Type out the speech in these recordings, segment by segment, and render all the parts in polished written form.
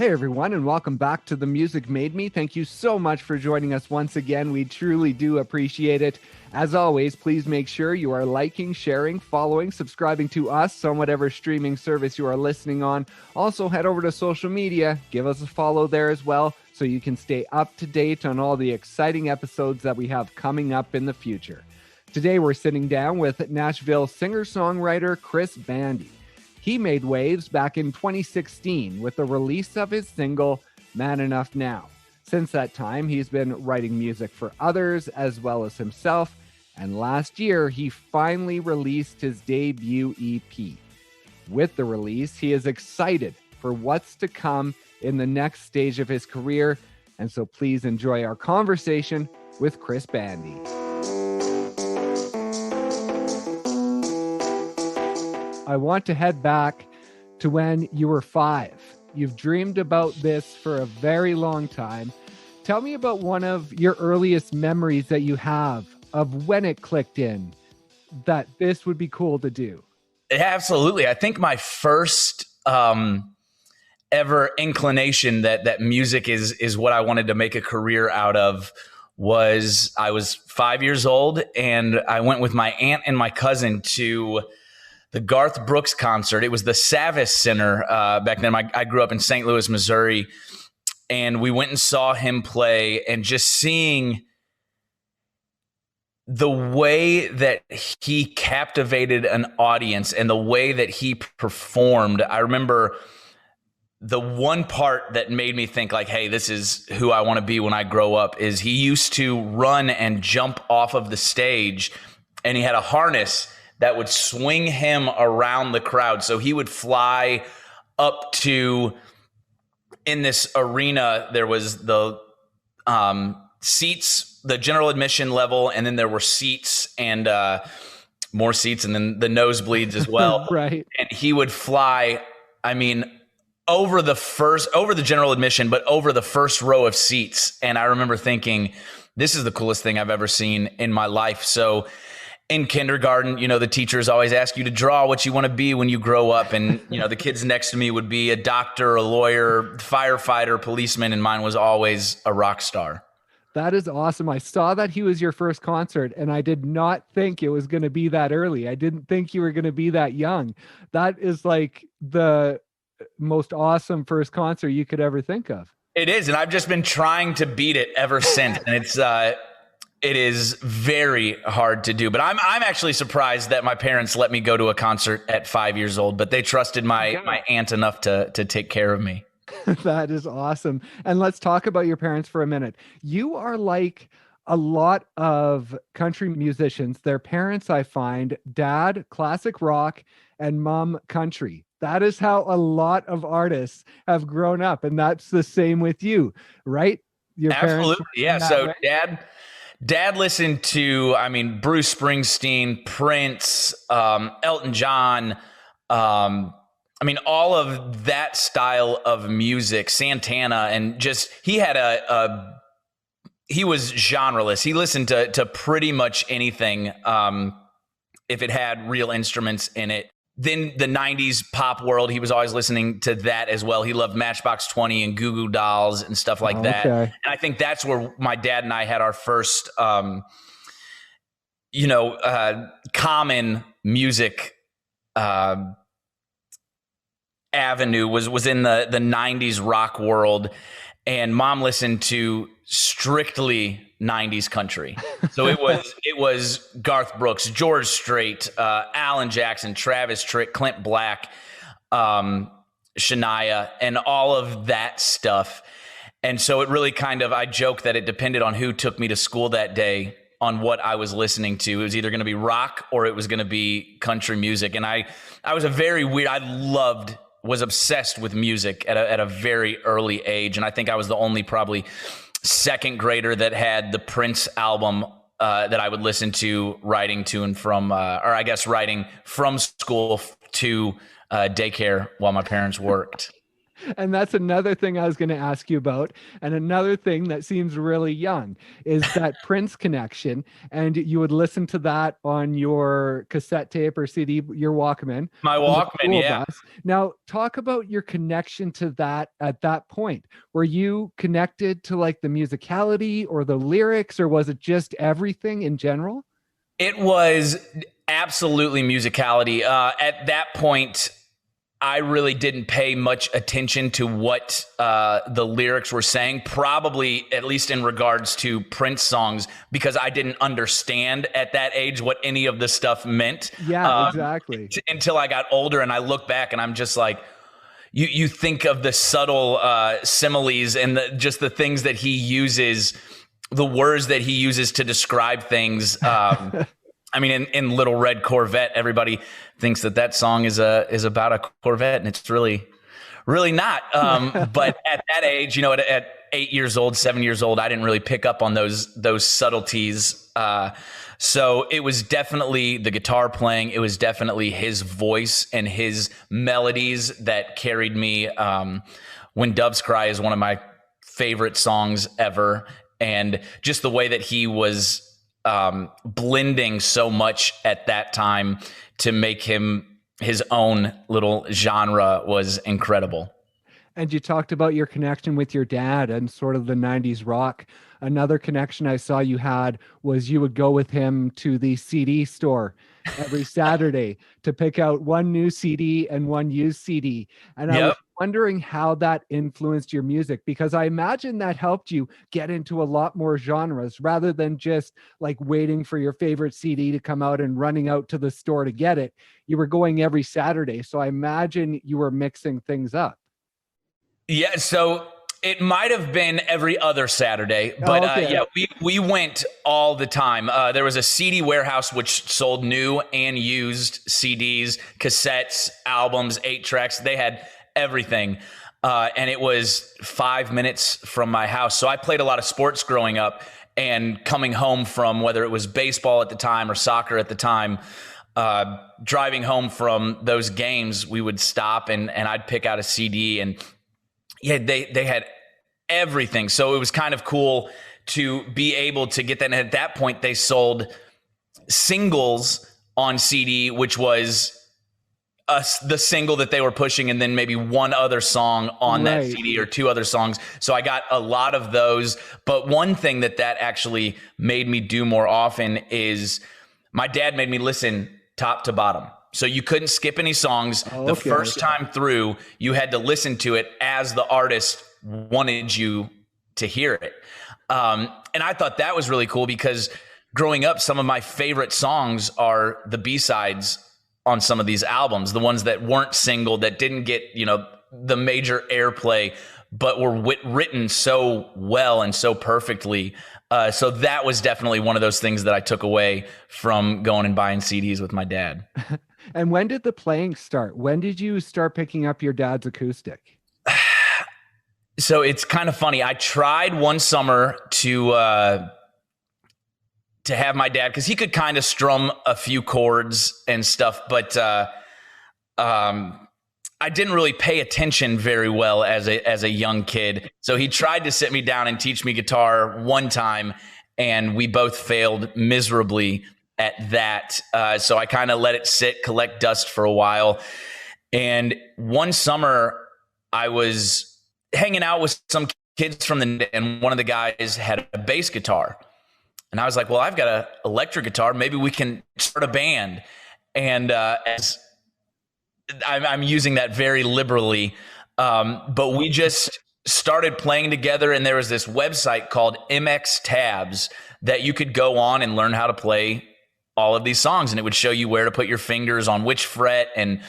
Hey everyone, and welcome back to The Music Made Me. Thank you so much for joining us once again. We truly do appreciate it. As always, please make sure you are liking, sharing, following, subscribing to us on whatever streaming service you are listening on. Also, head over to social media, give us a follow there as well, so you can stay up to date on all the exciting episodes that we have coming up in the future. Today, we're sitting down with Nashville singer-songwriter Chris Bandi. He made waves back in 2016 with the release of his single, Man Enough Now. Since that time, he's been writing music for others as well as himself, and last year, he finally released his debut EP. With the release, he is excited for what's to come in the next stage of his career, and so please enjoy our conversation with Chris Bandi. I want to head back to when you were 5. You've dreamed about this for a very long time. Tell me about one of your earliest memories that you have of when it clicked in that this would be cool to do. Absolutely. I think my first ever inclination that music is what I wanted to make a career out of was I was 5 years old, and I went with my aunt and my cousin to the Garth Brooks concert. It was the Savvis Center back then. I grew up in St. Louis, Missouri, and we went and saw him play, and just seeing the way that he captivated an audience and the way that he performed. I remember the one part that made me think like, hey, this is who I want to be when I grow up, is he used to run and jump off of the stage, and he had a harness that would swing him around the crowd. So he would fly up to, in this arena, there was the seats, the general admission level, and then there were seats and more seats, and then the nosebleeds as well. Right. And he would fly, I mean, over the general admission, but over the first row of seats. And I remember thinking, this is the coolest thing I've ever seen in my life. So in kindergarten, the teachers always ask you to draw what you want to be when you grow up. And, the kids next to me would be a doctor, a lawyer, firefighter, policeman, and mine was always a rock star. That is awesome. I saw that he was your first concert, and I did not think it was going to be that early. I didn't think you were going to be that young. That is like the most awesome first concert you could ever think of. It is, and I've just been trying to beat it ever since. And it is very hard to do, but I'm actually surprised that my parents let me go to a concert at 5 years old, but they trusted my aunt enough to take care of me. That is awesome. And let's talk about your parents for a minute. You are like a lot of country musicians. Their parents, I find, dad, classic rock, and mom, country. That is how a lot of artists have grown up. And that's the same with you, right? Your Absolutely. Yeah. So way? Dad listened to, Bruce Springsteen, Prince, Elton John, all of that style of music, Santana, and just, he had he was genreless. He listened to pretty much anything, if it had real instruments in it. Then the 90s pop world, he was always listening to that as well. He loved Matchbox 20 and Goo Goo Dolls and stuff like that. And I think that's where my dad and I had our first, common music avenue was in the 90s rock world. And mom listened to strictly 90s country. So it was Garth Brooks, George Strait, Alan Jackson, Travis Tritt, Clint Black, Shania, and all of that stuff. And so it really I joke that it depended on who took me to school that day on what I was listening to. It was either going to be rock or it was going to be country music. And I was was obsessed with music at a very early age. And I think I was the only probably second grader that had the Prince album that I would listen to riding to and from, riding from school to daycare while my parents worked. And that's another thing I was going to ask you about. And another thing that seems really young is that Prince connection. And you would listen to that on your cassette tape or CD, your Walkman. My On the Walkman, school yeah. bus. Now, talk about your connection to that at that point. Were you connected to like the musicality or the lyrics, or was it just everything in general? It was absolutely musicality. At that point, I really didn't pay much attention to what the lyrics were saying, probably at least in regards to Prince songs, because I didn't understand at that age what any of the stuff meant. Yeah, exactly. Until I got older and I look back and I'm just like, you think of the subtle similes and just the things that he uses, the words that he uses to describe things. I mean, in Little Red Corvette, everybody thinks that song is about a Corvette, and it's really not. But at that age, at 8 years old, 7 years old, I didn't really pick up on those subtleties. So it was definitely the guitar playing. It was definitely his voice and his melodies that carried me. When Doves Cry is one of my favorite songs ever, and just the way that he was blending so much at that time to make him his own little genre was incredible. And you talked about your connection with your dad and sort of the 90s rock. Another connection I saw you had was you would go with him to the CD store every Saturday to pick out one new CD and one used CD. And I was wondering how that influenced your music, because I imagine that helped you get into a lot more genres rather than just like waiting for your favorite CD to come out and running out to the store to get it. You were going every Saturday. So I imagine you were mixing things up. Yeah, so it might have been every other Saturday, but we went all the time. There was a CD warehouse which sold new and used CDs, cassettes, albums, 8-tracks. They had everything. And it was 5 minutes from my house. So I played a lot of sports growing up, and coming home from whether it was baseball at the time or soccer at the time, driving home from those games, we would stop and I'd pick out a CD, and yeah, they had everything. So it was kind of cool to be able to get that. And at that point, they sold singles on CD, which was the single that they were pushing, and then maybe one other song on that CD or two other songs. So I got a lot of those. But one thing that actually made me do more often is my dad made me listen top to bottom. So you couldn't skip any songs. The first time through, you had to listen to it as the artist wanted you to hear it. And I thought that was really cool, because growing up, some of my favorite songs are the B-sides on some of these albums, the ones that weren't single, that didn't get, the major airplay, but were written so well and so perfectly. So that was definitely one of those things that I took away from going and buying CDs with my dad. And when did the playing start? When did you start picking up your dad's acoustic? So it's kind of funny. I tried one summer to have my dad, because he could kind of strum a few chords and stuff, but I didn't really pay attention very well as a young kid. So he tried to sit me down and teach me guitar one time, and we both failed miserably at that. So I kind of let it sit, collect dust for a while. And one summer I was hanging out with some kids and one of the guys had a bass guitar. And I was like, well, I've got an electric guitar. Maybe we can start a band. And as I'm using that very liberally, but we just started playing together. And there was this website called MX Tabs that you could go on and learn how to play all of these songs. And it would show you where to put your fingers on which fret. And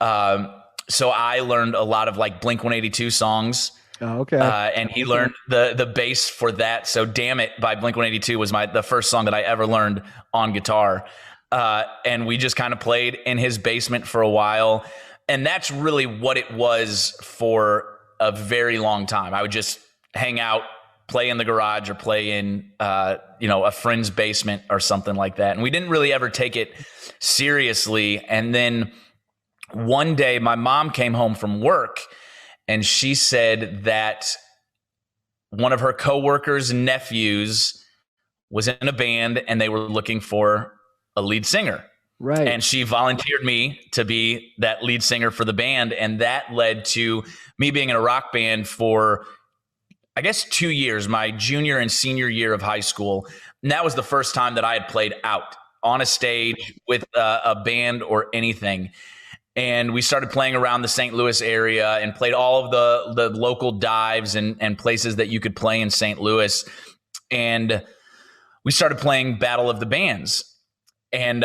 so I learned a lot of like Blink-182 songs. Oh, okay. And he learned the bass for that. So Damn It by Blink-182 was the first song that I ever learned on guitar. And we just kind of played in his basement for a while. And that's really what it was for a very long time. I would just hang out, play in the garage, or play in, a friend's basement or something like that. And we didn't really ever take it seriously. And then one day my mom came home from work, and she said that one of her coworkers' nephews was in a band and they were looking for a lead singer. Right. And she volunteered me to be that lead singer for the band. And that led to me being in a rock band for, I guess, 2 years, my junior and senior year of high school. And that was the first time that I had played out on a stage with a band or anything. And we started playing around the St. Louis area and played all of the local dives and places that you could play in St. Louis. And we started playing Battle of the Bands. And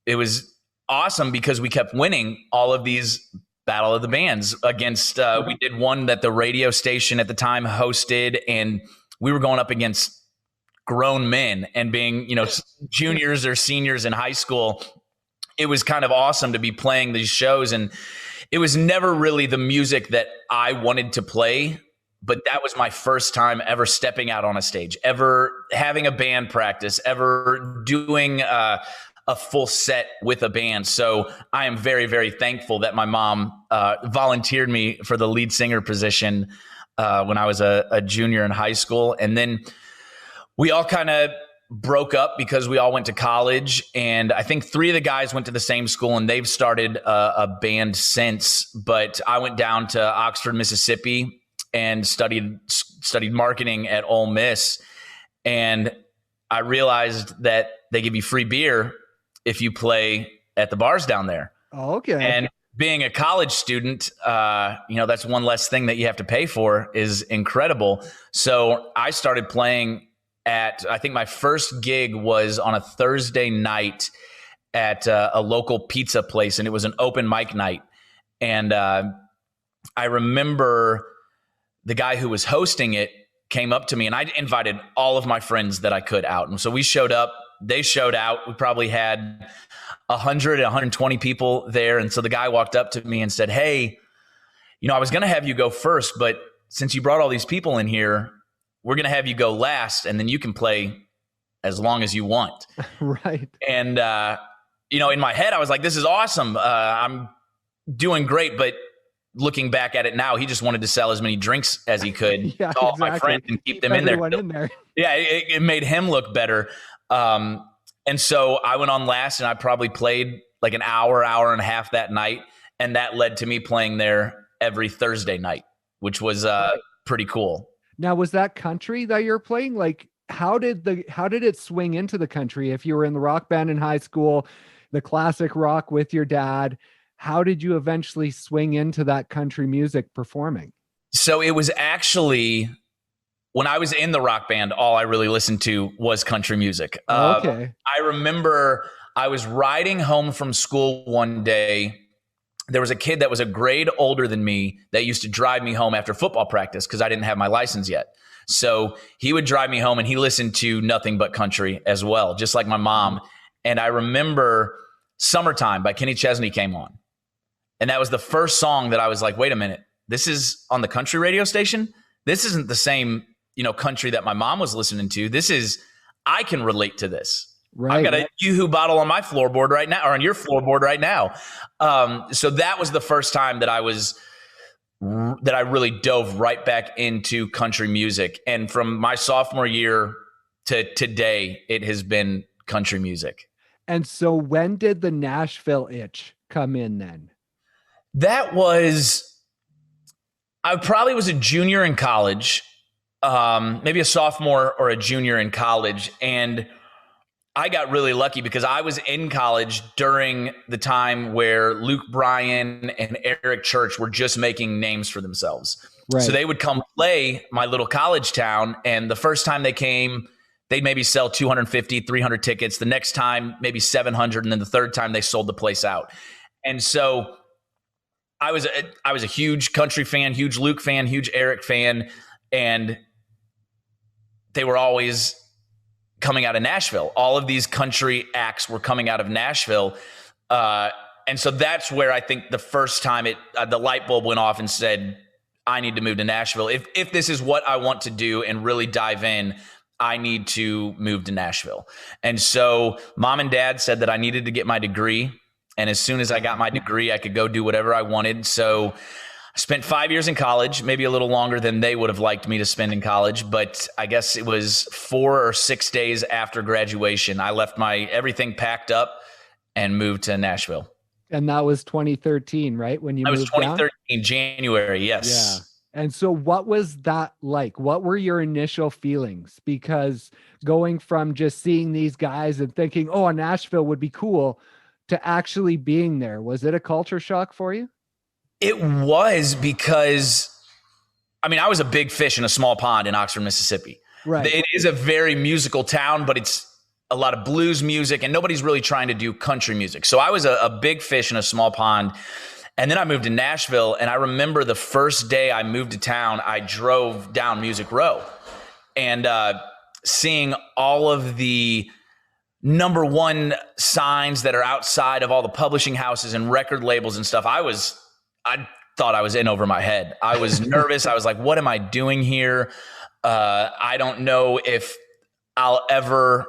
it was awesome because we kept winning all of these Battle of the Bands against, we did one that the radio station at the time hosted, and we were going up against grown men and being, juniors or seniors in high school. It was kind of awesome to be playing these shows. And it was never really the music that I wanted to play, but that was my first time ever stepping out on a stage, ever having a band practice, ever doing a full set with a band. So I am very, very thankful that my mom volunteered me for the lead singer position when I was a junior in high school. And then we all kind of broke up because we all went to college. And I think 3 of the guys went to the same school and they've started a band since. But I went down to Oxford, Mississippi and studied marketing at Ole Miss. And I realized that they give you free beer if you play at the bars down there. Oh, okay. And being a college student, that's one less thing that you have to pay for is incredible. So I started playing I think my first gig was on a Thursday night at a local pizza place, and it was an open mic night. And I remember the guy who was hosting it came up to me, and I invited all of my friends that I could out. And so we showed up, they showed out. We probably had 100, 120 people there. And so the guy walked up to me and said, "Hey, I was going to have you go first, but since you brought all these people in here, we're going to have you go last, and then you can play as long as you want." Right. And, in my head, I was like, this is awesome. I'm doing great. But looking back at it now, he just wanted to sell as many drinks as he could to all my friends and keep them in there. Yeah, it made him look better. And so I went on last, and I probably played like an hour and a half that night. And that led to me playing there every Thursday night, which was pretty cool. Now, was that country that you're playing? Like, how did it swing into the country? If you were in the rock band in high school, the classic rock with your dad, how did you eventually swing into that country music performing? So it was actually, when I was in the rock band, all I really listened to was country music. Okay. I remember I was riding home from school one day. There was a kid that was a grade older than me that used to drive me home after football practice because I didn't have my license yet. So he would drive me home, and he listened to nothing but country as well, just like my mom. And I remember Summertime by Kenny Chesney came on. And that was the first song that I was like, wait a minute, this is on the country radio station? This isn't the same, country that my mom was listening to. I can relate to this. Right. I've got a Yoo-Hoo bottle on my floorboard right now, or on your floorboard right now. So that was the first time that I really dove right back into country music. And from my sophomore year to today, it has been country music. And so when did the Nashville itch come in then? I probably was a junior in college, maybe a sophomore or a junior in college. And I got really lucky because I was in college during the time where Luke Bryan and Eric Church were just making names for themselves. Right. So they would come play my little college town. And the first time they came, they'd maybe sell 250, 300 tickets. The next time, maybe 700. And then the third time they sold the place out. And so I was a huge country fan, huge Luke fan, huge Eric fan. And they were always coming out of Nashville. All of these country acts were coming out of Nashville. And so that's where I think the first time the light bulb went off and said, I need to move to Nashville. If this is what I want to do and really dive in, I need to move to Nashville. And so mom and dad said that I needed to get my degree. And as soon as I got my degree, I could go do whatever I wanted. So Spent 5 years in college, maybe a little longer than they would have liked me to spend in college. But I guess it was 4 or 6 days after graduation, I left my everything packed up and moved to Nashville. And that was 2013, right? When you That was moved down? 2013, January. Yes. Yeah. And so what was that like? What were your initial feelings? Because going from just seeing these guys and thinking, oh, Nashville would be cool, to actually being there, was it a culture shock for you? It was, because, I mean, I was a big fish in a small pond in Oxford, Mississippi. Right. It is a very musical town, but it's a lot of blues music, and nobody's really trying to do country music. So I was a big fish in a small pond. And then I moved to Nashville, and I remember the first day I moved to town, I drove down Music Row, and seeing all of the number one signs that are outside of all the publishing houses and record labels and stuff. I thought I was in over my head. I was nervous. I was like, what am I doing here? I don't know if I'll ever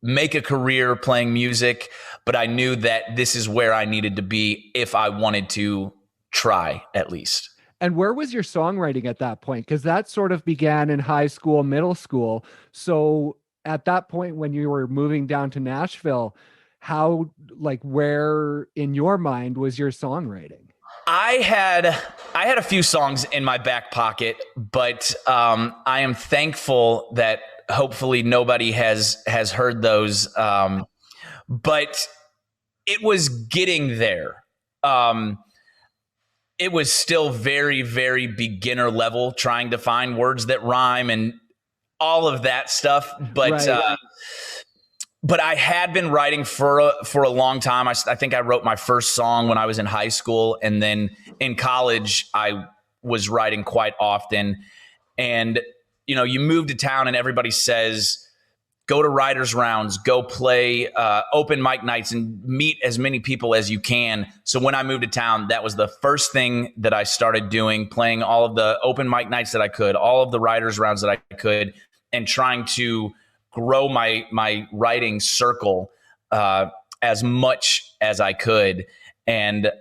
make a career playing music, but I knew that this is where I needed to be if I wanted to try, at least. And where was your songwriting at that point? Because that sort of began in high school, middle school. So at that point, when you were moving down to Nashville, how, like, where in your mind was your songwriting? I had a few songs in my back pocket, but I am thankful that hopefully nobody has heard those. But it was getting there. It was still very, very beginner level, trying to find words that rhyme and all of that stuff. But Right. But I had been writing for a long time. I think I wrote my first song when I was in high school, and then in college I was writing quite often. And you move to town, and everybody says, go to writers' rounds, go play open mic nights, and meet as many people as you can. So when I moved to town, that was the first thing that I started doing, playing all of the open mic nights that I could, all of the writers' rounds that I could, and trying to grow my writing circle as much as I could. And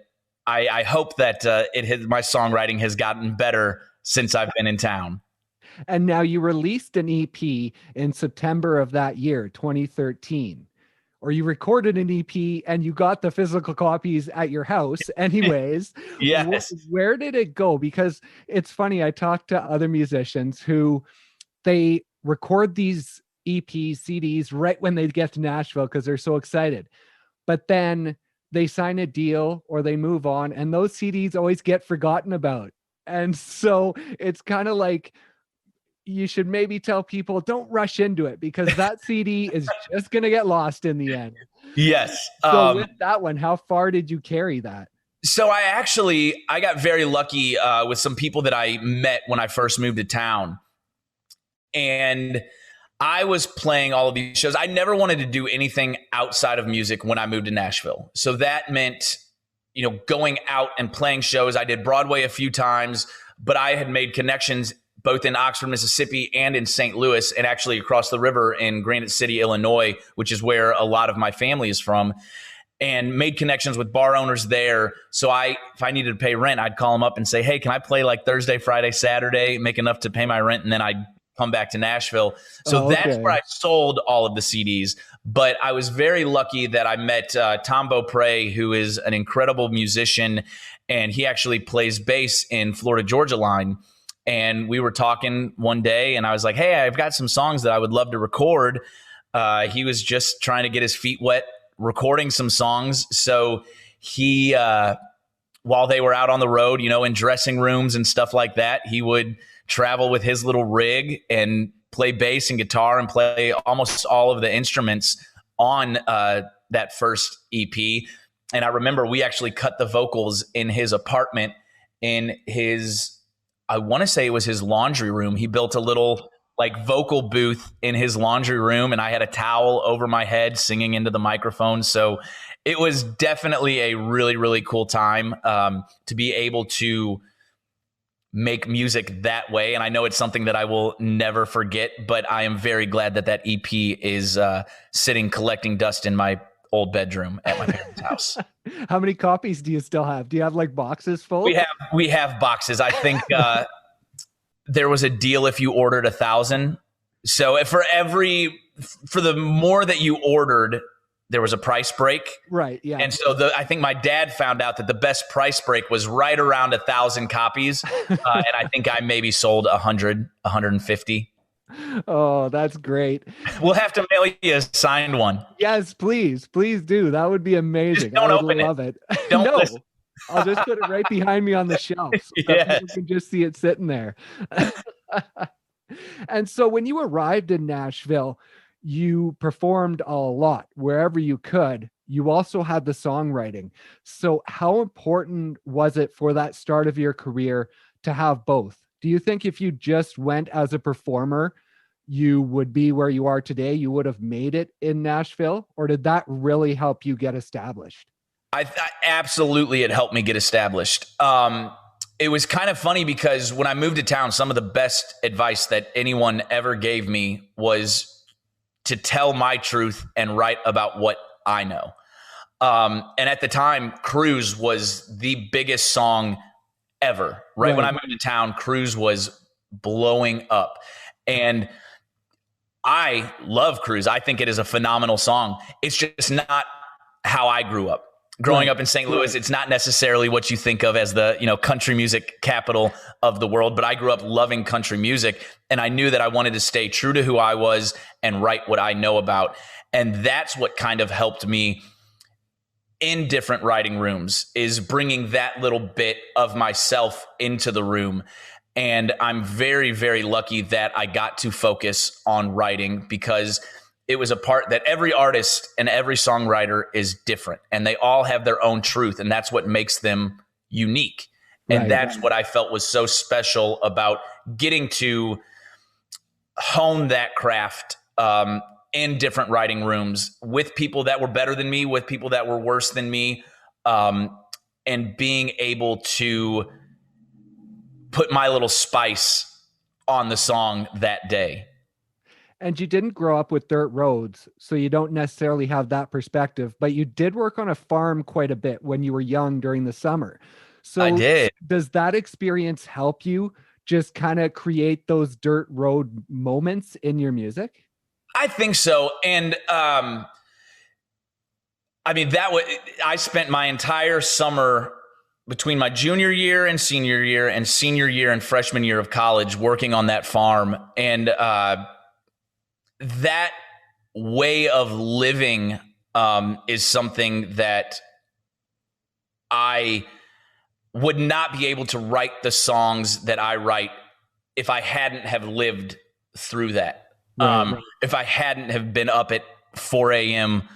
I hope that my songwriting has gotten better since I've been in town. And now you released an EP in September of that year, 2013, or you recorded an EP and you got the physical copies at your house anyways. Yes. Where did it go? Because it's funny, I talked to other musicians who they record these EPs, CDs right when they get to Nashville because they're so excited. But then they sign a deal or they move on, and those CDs always get forgotten about. And so it's kind of like, you should maybe tell people, don't rush into it, because that CD is just going to get lost in the end. Yes. So with that one, how far did you carry that? So I got very lucky with some people that I met when I first moved to town. And I was playing all of these shows. I never wanted to do anything outside of music when I moved to Nashville. So that meant, going out and playing shows. I did Broadway a few times, but I had made connections both in Oxford, Mississippi and in St. Louis, and actually across the river in Granite City, Illinois, which is where a lot of my family is from, and made connections with bar owners there. So if I needed to pay rent, I'd call them up and say, hey, can I play like Thursday, Friday, Saturday, make enough to pay my rent? And then I'd come back to Nashville. So that's where I sold all of the CDs. But I was very lucky that I met Tom Beaupre, who is an incredible musician, and he actually plays bass in Florida Georgia Line. And we were talking one day, and I was like, hey, I've got some songs that I would love to record. He was just trying to get his feet wet recording some songs. So he, while they were out on the road, in dressing rooms and stuff like that, he would travel with his little rig and play bass and guitar and play almost all of the instruments on that first EP. And I remember we actually cut the vocals in his apartment in his, I want to say it was his laundry room. He built a little vocal booth in his laundry room, and I had a towel over my head singing into the microphone. So it was definitely a really, really cool time to be able to make music that way. And I know it's something that I will never forget, but I am very glad that EP is sitting collecting dust in my old bedroom at my parents' house. How many copies do you still have? Do you have like boxes full? We have boxes. I think there was a deal if you ordered 1,000. So for the more that you ordered, there was a price break. Right. Yeah. And so I think my dad found out that the best price break was right around 1,000 copies. And I think I maybe sold 100, 150. Oh, that's great. We'll have to mail you a signed one. Yes, please. Please do. That would be amazing. Just don't I would open love it. Don't no, listen. I'll just put it right behind me on the shelf so that people can just see it sitting there. And so when you arrived in Nashville, you performed a lot wherever you could. You also had the songwriting. So how important was it for that start of your career to have both? Do you think if you just went as a performer, you would be where you are today? You would have made it in Nashville? Or did that really help you get established? Absolutely, it helped me get established. It was kind of funny because when I moved to town, some of the best advice that anyone ever gave me was to tell my truth and write about what I know. And at the time, Cruise was the biggest song ever. Right when I moved to town, Cruise was blowing up. And I love Cruise. I think it is a phenomenal song. It's just not how I grew up. Growing up in St. Louis, it's not necessarily what you think of as the, country music capital of the world, but I grew up loving country music, and I knew that I wanted to stay true to who I was and write what I know about. And that's what kind of helped me in different writing rooms, is bringing that little bit of myself into the room. And I'm very, very lucky that I got to focus on writing, because it was a part that every artist and every songwriter is different, and they all have their own truth, and that's what makes them unique. And that's what I felt was so special about getting to hone that craft in different writing rooms with people that were better than me, with people that were worse than me, and being able to put my little spice on the song that day. And you didn't grow up with dirt roads, so you don't necessarily have that perspective, but you did work on a farm quite a bit when you were young during the summer. So I did. Does that experience help you just kind of create those dirt road moments in your music? I think so. And I spent my entire summer between my junior year and senior year and freshman year of college working on that farm. And that way of living is something that I would not be able to write the songs that I write if I hadn't have lived through that. If I hadn't have been up at 4 a.m.,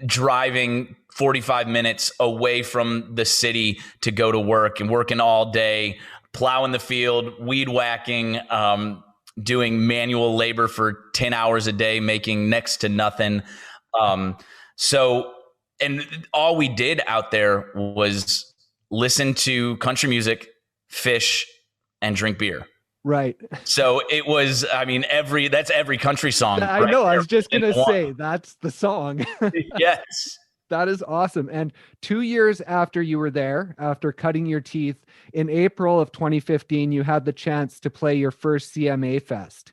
driving 45 minutes away from the city to go to work and working all day, plowing the field, weed whacking, doing manual labor for 10 hours a day, making next to nothing. And all we did out there was listen to country music, fish, and drink beer. Right. So it was, that's every country song. I know. I was just going to say, that's the song. Yes. That is awesome. And 2 years after you were there, after cutting your teeth, in April of 2015, you had the chance to play your first CMA Fest.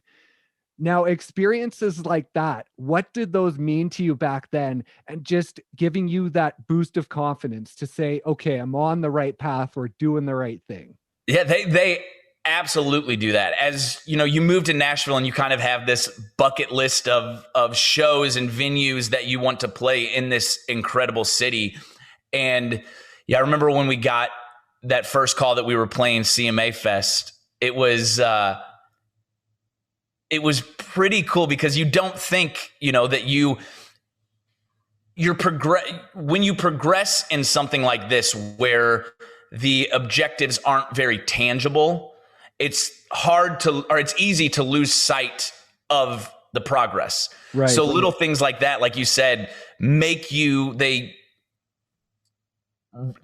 Now, experiences like that, what did those mean to you back then? And just giving you that boost of confidence to say, okay, I'm on the right path. We're doing the right thing. Yeah, they absolutely do that. As you move to Nashville and you kind of have this bucket list of shows and venues that you want to play in this incredible city. And yeah, I remember when we got that first call that we were playing CMA Fest, it was pretty cool, because you don't think, that when you progress in something like this, where the objectives aren't very tangible, it's easy to lose sight of the progress. Right. So little things like that, like you said,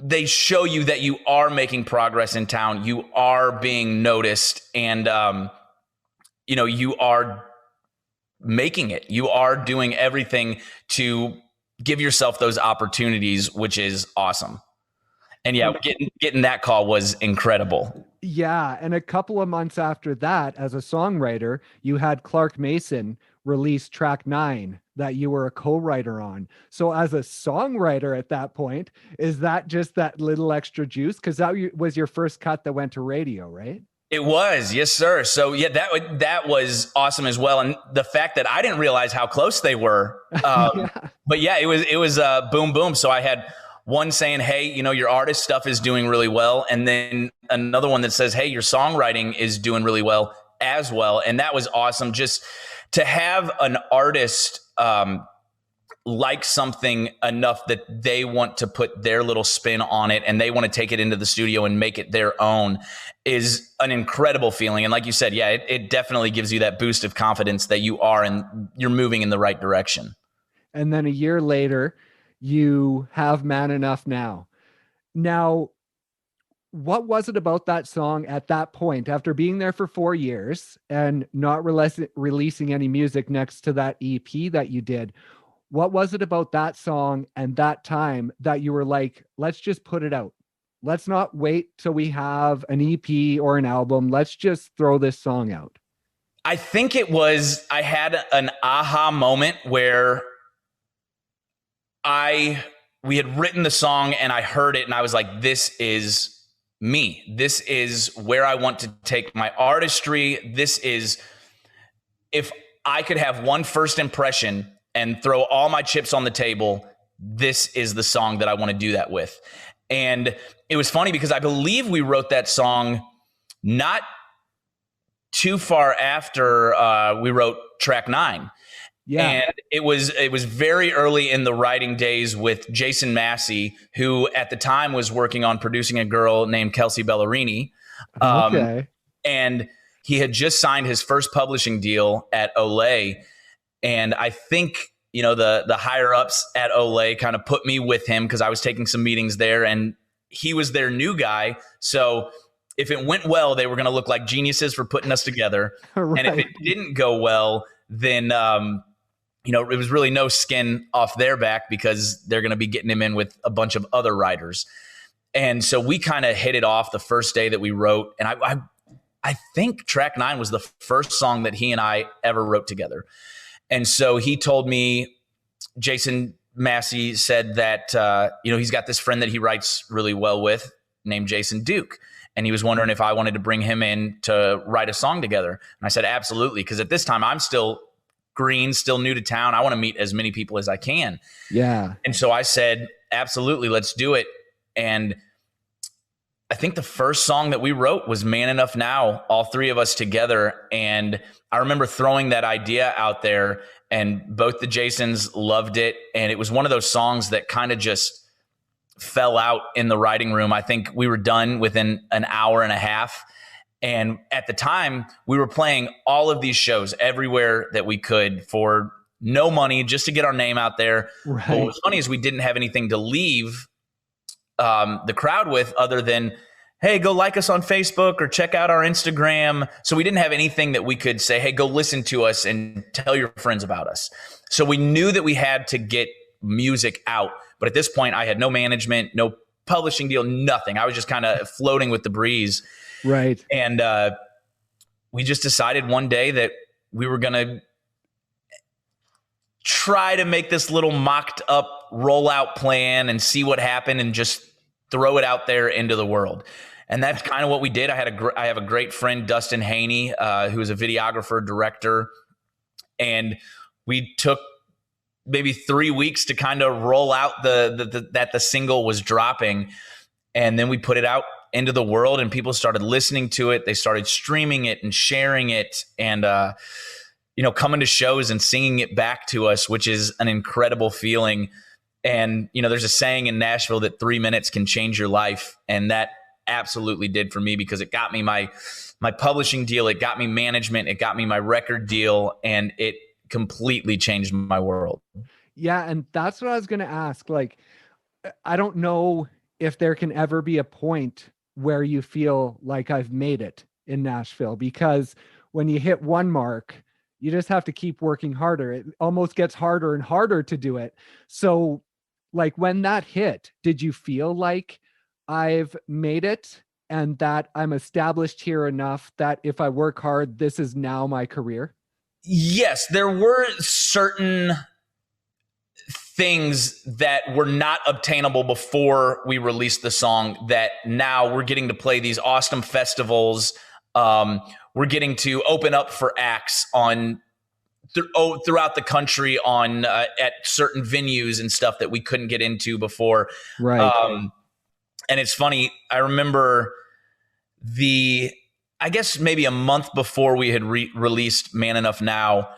they show you that you are making progress in town. You are being noticed, and you are making it. You are doing everything to give yourself those opportunities, which is awesome. And yeah, getting that call was incredible. Yeah. And a couple of months after that, as a songwriter, you had Clark Mason release track 9 that you were a co-writer on. So as a songwriter at that point, is that just that little extra juice? Because that was your first cut that went to radio, right? It was, yes, sir. So yeah, that was awesome as well. And the fact that I didn't realize how close they were. Yeah. But yeah, it was boom, boom. So I had one saying, hey, you know, your artist stuff is doing really well. And then another one that says, hey, your songwriting is doing really well as well. And that was awesome. Just to have an artist like something enough that they want to put their little spin on it and they want to take it into the studio and make it their own is an incredible feeling. And like you said, yeah, it definitely gives you that boost of confidence that you are and you're moving in the right direction. And then a year later, you have Man Enough Now. Now, what was it about that song at that point, after being there for 4 years and not releasing any music next to that EP that you did? What was it about that song and that time that you were like, let's just put it out? Let's not wait till we have an EP or an album. Let's just throw this song out. I think I had an aha moment where we had written the song and I heard it and I was like, this is me. This is where I want to take my artistry. This is, if I could have one first impression and throw all my chips on the table, this is the song that I want to do that with. And it was funny because I believe we wrote that song not too far after we wrote track 9. Yeah. And it was very early in the writing days with Jason Massey, who at the time was working on producing a girl named Kelsey Ballerini. Okay. And he had just signed his first publishing deal at Olay. And I think, you know, the higher ups at Olay kind of put me with him because I was taking some meetings there and he was their new guy. So if it went well, they were going to look like geniuses for putting us together. Right. And if it didn't go well, then, you know, it was really no skin off their back because they're going to be getting him in with a bunch of other writers. And so we kind of hit it off the first day that we wrote. And I think track 9 was the first song that he and I ever wrote together. And so he told me, Jason Massey said that, you know, he's got this friend that he writes really well with named Jason Duke. And he was wondering if I wanted to bring him in to write a song together. And I said, absolutely. Because at this time I'm still green, still new to town. I want to meet as many people as I can. Yeah. And so I said, absolutely, let's do it. And I think the first song that we wrote was Man Enough Now, all three of us together. And I remember throwing that idea out there and both the Jasons loved it. And it was one of those songs that kind of just fell out in the writing room. I think we were done within an hour and a half. And at the time, we were playing all of these shows everywhere that we could for no money, just to get our name out there. Right. But what was funny is we didn't have anything to leave the crowd with other than, hey, go like us on Facebook or check out our Instagram. So we didn't have anything that we could say, hey, go listen to us and tell your friends about us. So we knew that we had to get music out. But at this point, I had no management, no publishing deal, nothing. I was just kind of floating with the breeze. Right. And we just decided one day that we were going to try to make this little mocked up rollout plan and see what happened and just throw it out there into the world. And that's kind of what we did. I have a great friend, Dustin Haney, who is a videographer, director. And we took maybe 3 weeks to kind of roll out that the single was dropping. And then we put it out into the world and people started listening to it. They started streaming it and sharing it and, you know, coming to shows and singing it back to us, which is an incredible feeling. And, you know, there's a saying in Nashville that 3 minutes can change your life. And that absolutely did for me because it got me my publishing deal. It got me management. It got me my record deal and it completely changed my world. Yeah. And that's what I was going to ask. Like, I don't know if there can ever be a point where you feel like I've made it in Nashville, because when you hit one mark, You just have to keep working harder. It almost gets harder and harder to do it. So, like, when that hit, did you feel like I've made it and that I'm established here enough that if I work hard, this is now my career? Yes, there were certain things that were not obtainable before we released the song that now we're getting to play these awesome festivals. We're getting to open up for acts on throughout the country on at certain venues and stuff that we couldn't get into before. Right. And it's funny, I remember I guess maybe a month before we had released Man Enough Now.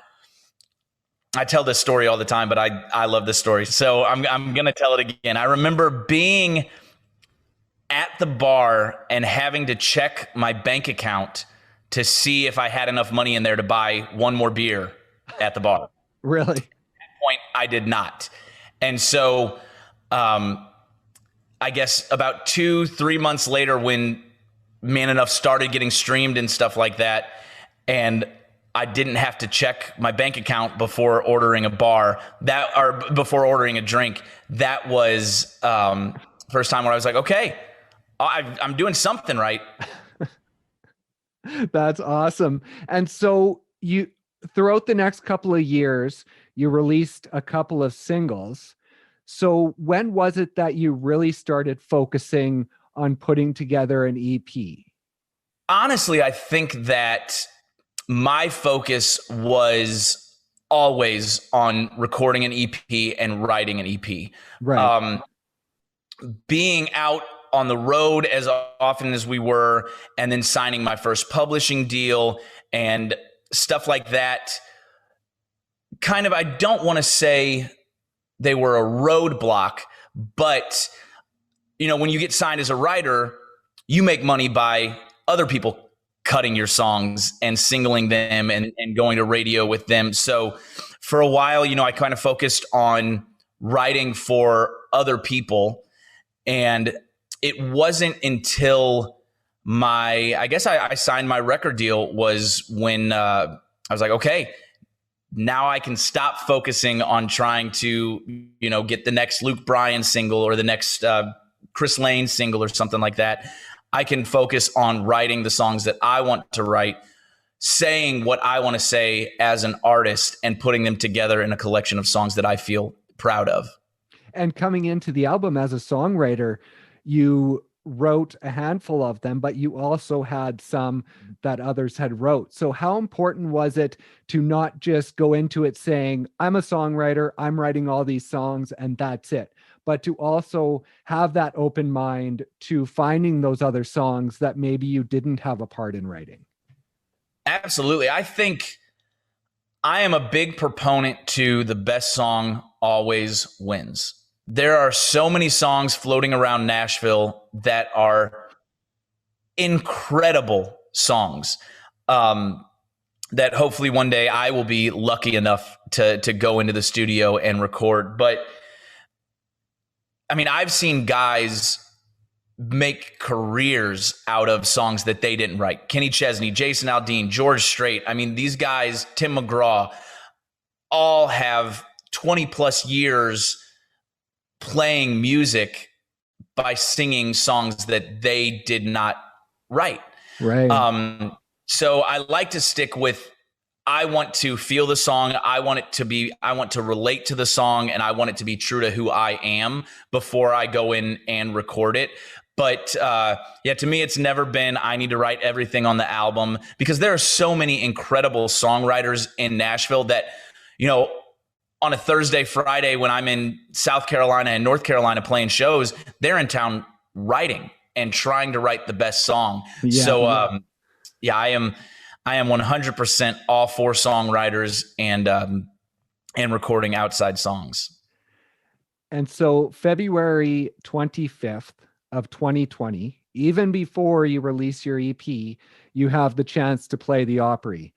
I tell this story all the time, but I love this story. So I'm going to tell it again. I remember being at the bar and having to check my bank account to see if I had enough money in there to buy one more beer at the bar. Really? At that point, I did not. And so I guess about 2-3 months later, when Man Enough started getting streamed and stuff like that, and I didn't have to check my bank account before ordering a before ordering a drink. That was first time when I was like, okay, I'm doing something right. That's awesome. And so you, throughout the next couple of years, you released a couple of singles. So when was it that you really started focusing on putting together an EP? Honestly, I think that my focus was always on recording an EP and writing an EP. Right. Being out on the road as often as we were, and then signing my first publishing deal and stuff like that. Kind of, I don't want to say they were a roadblock, but when you get signed as a writer, you make money by other people cutting your songs and singling them and going to radio with them. So for a while, I kind of focused on writing for other people. And it wasn't until I signed my record deal was when I was like, okay, now I can stop focusing on trying to, get the next Luke Bryan single or the next Chris Lane single or something like that. I can focus on writing the songs that I want to write, saying what I want to say as an artist, and putting them together in a collection of songs that I feel proud of. And coming into the album as a songwriter, you wrote a handful of them, but you also had some that others had wrote. So how important was it to not just go into it saying, I'm a songwriter, I'm writing all these songs, and that's it, but to also have that open mind to finding those other songs that maybe you didn't have a part in writing? Absolutely. I think I am a big proponent to the best song always wins. There are so many songs floating around Nashville that are incredible songs that hopefully one day I will be lucky enough to go into the studio and record. But I mean, I've seen guys make careers out of songs that they didn't write. Kenny Chesney, Jason Aldean, George Strait. I mean, these guys, Tim McGraw, all have 20 plus years playing music by singing songs that they did not write. Right. So I like to stick with, I want to feel the song. I want to relate to the song, and I want it to be true to who I am before I go in and record it. But to me, it's never been, I need to write everything on the album, because there are so many incredible songwriters in Nashville that, on a Thursday, Friday, when I'm in South Carolina and North Carolina playing shows, they're in town writing and trying to write the best song. Yeah, so, I am 100% all for songwriters and recording outside songs. And so February 25th of 2020, even before you release your EP, you have the chance to play the Opry.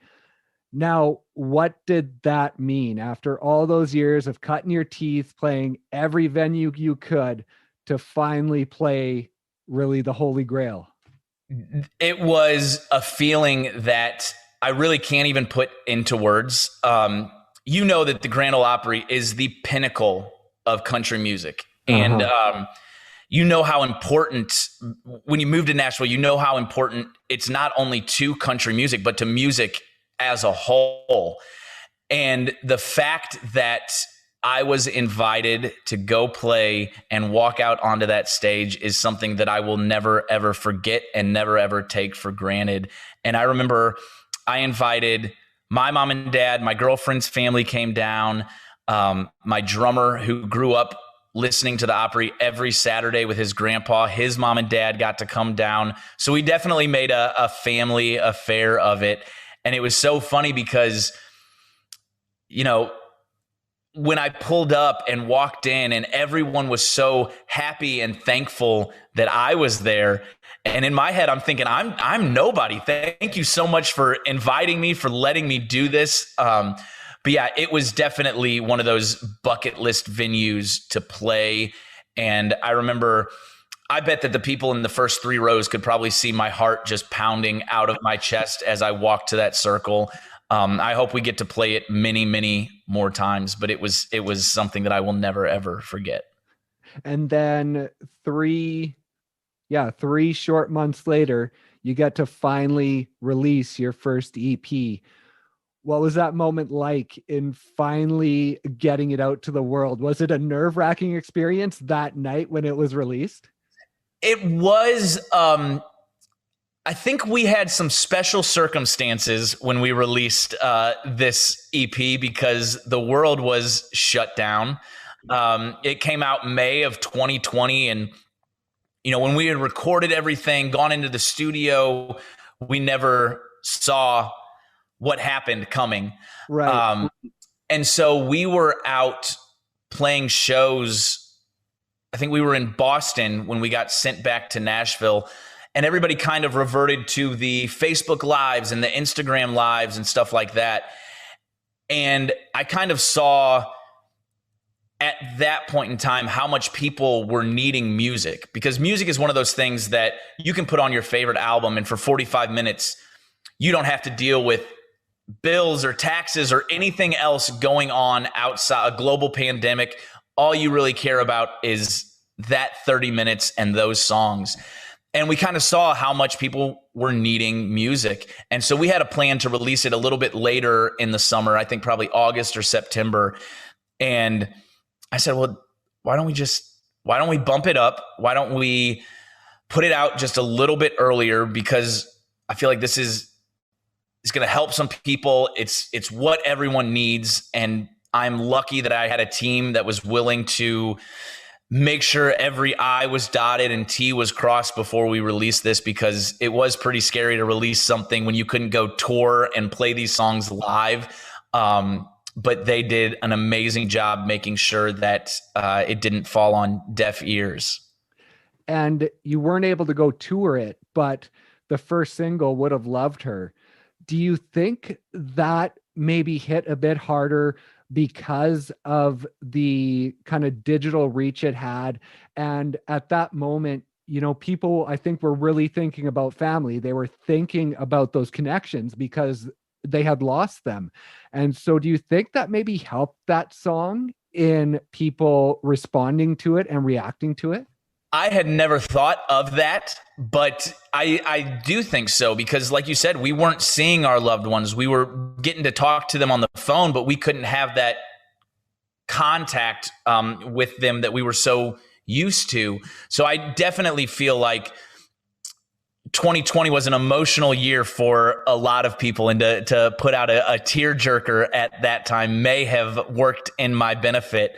Now, what did that mean after all those years of cutting your teeth, playing every venue you could, to finally play really the Holy Grail? It was a feeling that I really can't even put into words. You know that the Grand Ole Opry is the pinnacle of country music. And you know how important, when you move to Nashville, you know how important it's not only to country music, but to music as a whole. And the fact that I was invited to go play and walk out onto that stage is something that I will never, ever forget and never, ever take for granted. And I remember I invited my mom and dad, my girlfriend's family came down, my drummer who grew up listening to the Opry every Saturday with his grandpa, his mom and dad got to come down. So we definitely made a family affair of it. And it was so funny because, you know, when I pulled up and walked in and everyone was so happy and thankful that I was there. And in my head, I'm thinking, I'm nobody. Thank you so much for inviting me, for letting me do this. But yeah, it was definitely one of those bucket list venues to play. And I remember, I bet that the people in the first 3 rows could probably see my heart just pounding out of my chest as I walked to that circle. I hope we get to play it many, many more times, but it was something that I will never, ever forget. And then 3 short months later, you get to finally release your first EP. What was that moment like in finally getting it out to the world? Was it a nerve-wracking experience that night when it was released? It was, I think we had some special circumstances when we released this EP because the world was shut down. It came out May of 2020. And, you know, when we had recorded everything, gone into the studio, we never saw what happened coming. Right. And so we were out playing shows. I think we were in Boston when we got sent back to Nashville, and everybody kind of reverted to the Facebook Lives and the Instagram Lives and stuff like that. And I kind of saw at that point in time how much people were needing music, because music is one of those things that you can put on your favorite album and for 45 minutes, you don't have to deal with bills or taxes or anything else going on outside a global pandemic. All you really care about is that 30 minutes and those songs. And we kind of saw how much people were needing music. And so we had a plan to release it a little bit later in the summer, I think probably August or September. And I said, well, why don't we bump it up? Why don't we put it out just a little bit earlier? Because I feel like this is going to help some people. It's what everyone needs. And I'm lucky that I had a team that was willing to make sure every I was dotted and T was crossed before we released this, because it was pretty scary to release something when you couldn't go tour and play these songs live. But they did an amazing job making sure that it didn't fall on deaf ears. And you weren't able to go tour it, but the first single, Would Have Loved Her. Do you think that maybe hit a bit harder because of the kind of digital reach it had? And at that moment, you know, people, I think, were really thinking about family. They were thinking about those connections because they had lost them. And so do you think that maybe helped that song in people responding to it and reacting to it? I had never thought of that, but I do think so, because like you said, we weren't seeing our loved ones. We were getting to talk to them on the phone, but we couldn't have that contact with them that we were so used to. So I definitely feel like 2020 was an emotional year for a lot of people, and to put out a tearjerker at that time may have worked in my benefit.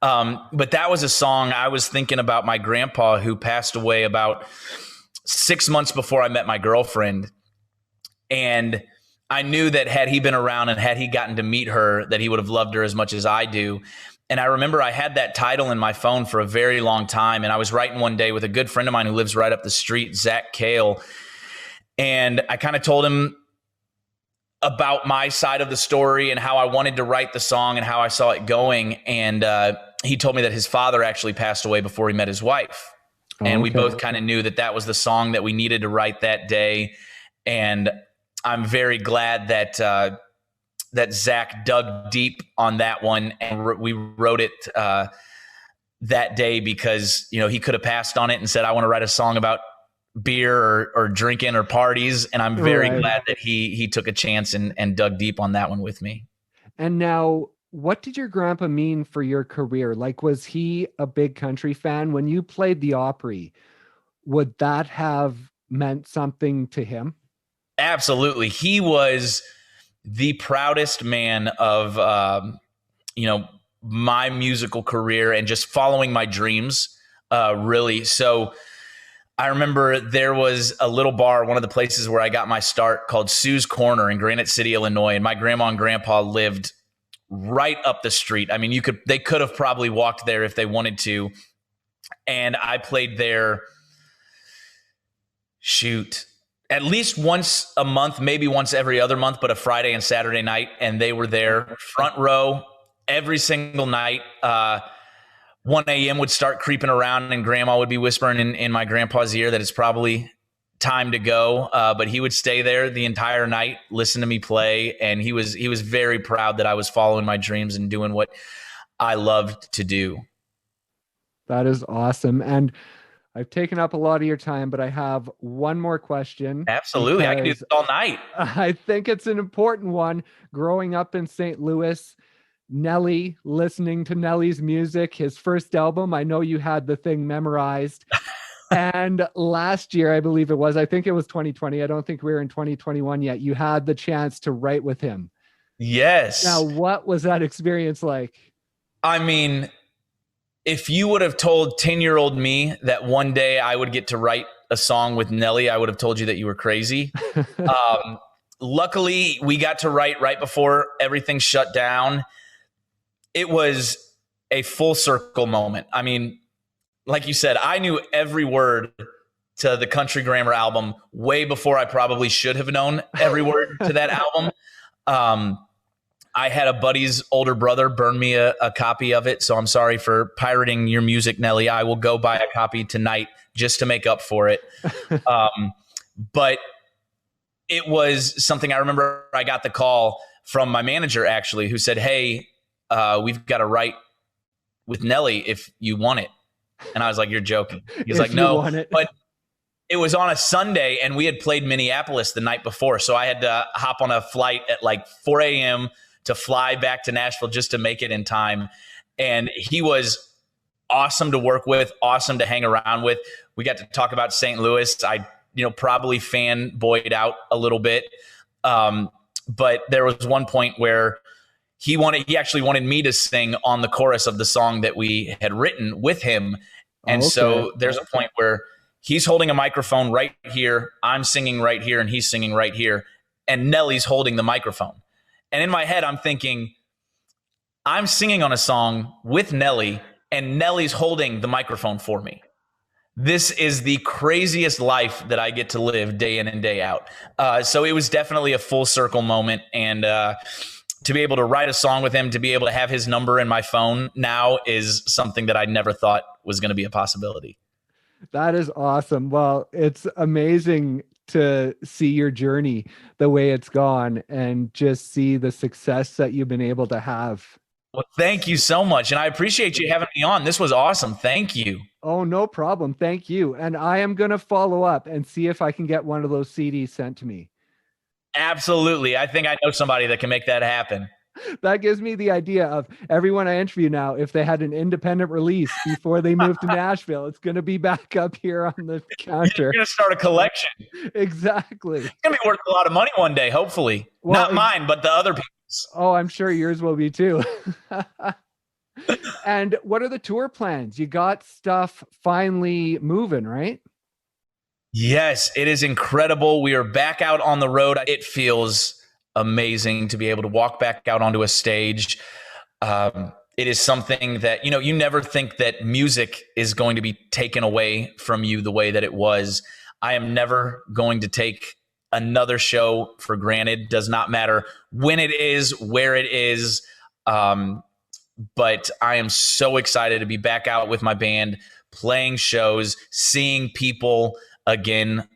But that was a song I was thinking about my grandpa, who passed away about 6 months before I met my girlfriend. And I knew that had he been around and had he gotten to meet her, that he would have loved her as much as I do. And I remember I had that title in my phone for a very long time. And I was writing one day with a good friend of mine who lives right up the street, Zach Kale. And I kind of told him about my side of the story and how I wanted to write the song and how I saw it going. And he told me that his father actually passed away before he met his wife. And we both kind of knew that that was the song that we needed to write that day. And I'm very glad that that Zach dug deep on that one, and we wrote it that day, because he could have passed on it and said, I want to write a song about beer or drinking or parties, and I'm very glad that he took a chance and dug deep on that one with me. And now, what did your grandpa mean for your career? Like, was he a big country fan? When you played the Opry, would that have meant something to him? Absolutely. He was the proudest man of my musical career and just following my dreams, really. So I remember there was a little bar, one of the places where I got my start, called Sue's Corner in Granite City, Illinois, and my grandma and grandpa lived right up the street. I mean, they could have probably walked there if they wanted to. And I played there, at least once a month, maybe once every other month, but a Friday and Saturday night. And they were there front row every single night. 1 a.m. would start creeping around, and grandma would be whispering in my grandpa's ear that it's probably time to go. But he would stay there the entire night, listen to me play. And he was very proud that I was following my dreams and doing what I loved to do. That is awesome. And I've taken up a lot of your time, but I have one more question. Absolutely. I can do this all night. I think it's an important one. Growing up in St. Louis, Nelly, listening to Nelly's music, his first album, I know you had the thing memorized. And last year, I believe I think it was 2020. I don't think we were in 2021 yet. You had the chance to write with him. Yes. Now, what was that experience like? I mean, if you would have told 10-year-old me that one day I would get to write a song with Nelly, I would have told you that you were crazy. Luckily, we got to write right before everything shut down. It was a full circle moment. I mean, like you said, I knew every word to the Country Grammar album way before I probably should have known every word to that album. I had a buddy's older brother burn me a copy of it, so I'm sorry for pirating your music, Nelly. I will go buy a copy tonight just to make up for it. But it was something I remember. I got the call from my manager, actually, who said, hey, we've got to write with Nelly if you want it. And I was like, you're joking. He's like, no, but it was on a Sunday and we had played Minneapolis the night before. So I had to hop on a flight at like 4 a.m. to fly back to Nashville just to make it in time. And he was awesome to work with, awesome to hang around with. We got to talk about St. Louis. I, probably fanboyed out a little bit. But there was one point where he actually wanted me to sing on the chorus of the song that we had written with him. And so there's a point where he's holding a microphone right here, I'm singing right here, and he's singing right here, and Nelly's holding the microphone. And in my head, I'm thinking, I'm singing on a song with Nelly, and Nelly's holding the microphone for me. This is the craziest life that I get to live day in and day out. So it was definitely a full circle moment. And to be able to write a song with him, to be able to have his number in my phone now is something that I never thought was going to be a possibility. That is awesome. Well, it's amazing to see your journey, the way it's gone, and just see the success that you've been able to have. Well, thank you so much. And I appreciate you having me on. This was awesome. Thank you. Oh, no problem. Thank you. And I am going to follow up and see if I can get one of those CDs sent to me. Absolutely. I think I know somebody that can make that happen. That gives me the idea of everyone I interview now, if they had an independent release before they moved to Nashville, it's going to be back up here on the counter. You're going to start a collection. Exactly. It's going to be worth a lot of money one day, hopefully. Well, not mine, but the other people's. Oh, I'm sure yours will be too. And what are the tour plans? You got stuff finally moving, right? Yes, it is incredible. We are back out on the road. It feels amazing to be able to walk back out onto a stage. It is something that, you never think that music is going to be taken away from you the way that it was. I am never going to take another show for granted. Does not matter when it is, where it is. But I am so excited to be back out with my band, playing shows, seeing people again.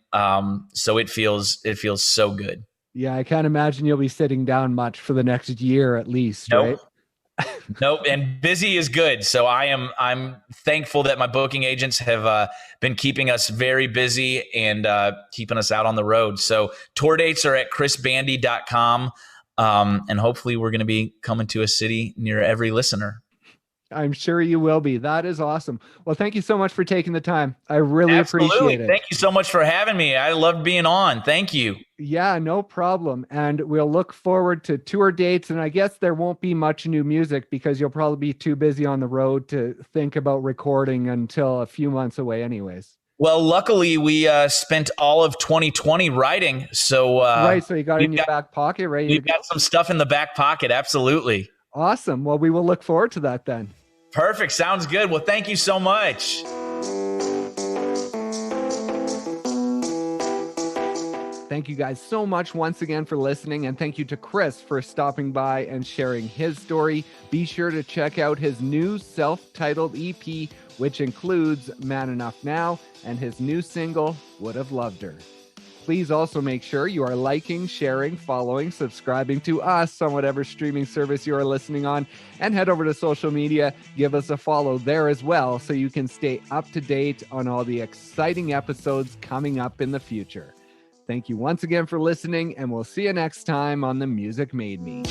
So it feels so good. Yeah, I can't imagine you'll be sitting down much for the next year at least, Nope. right? Nope. And busy is good. So I'm thankful that my booking agents have been keeping us very busy and keeping us out on the road. So tour dates are at chrisbandy.com. And hopefully we're going to be coming to a city near every listener. I'm sure you will be. That is awesome. Well, thank you so much for taking the time. I really Absolutely. appreciate it. Thank you so much for having me. I loved being on. Thank you. Yeah, no problem. And we'll look forward to tour dates. And I guess there won't be much new music because you'll probably be too busy on the road to think about recording until a few months away anyways. Well, luckily we spent all of 2020 writing. So Right. So you got it in your back pocket, right? We've got some stuff in the back pocket. Absolutely. Awesome. Well, we will look forward to that then. Perfect. Sounds good. Well, thank you so much. Thank you guys so much once again for listening. And thank you to Chris for stopping by and sharing his story. Be sure to check out his new self-titled EP, which includes Man Enough Now and his new single, Would Have Loved Her. Please also make sure you are liking, sharing, following, subscribing to us on whatever streaming service you are listening on, and head over to social media. Give us a follow there as well so you can stay up to date on all the exciting episodes coming up in the future. Thank you once again for listening, and we'll see you next time on The Music Made Me.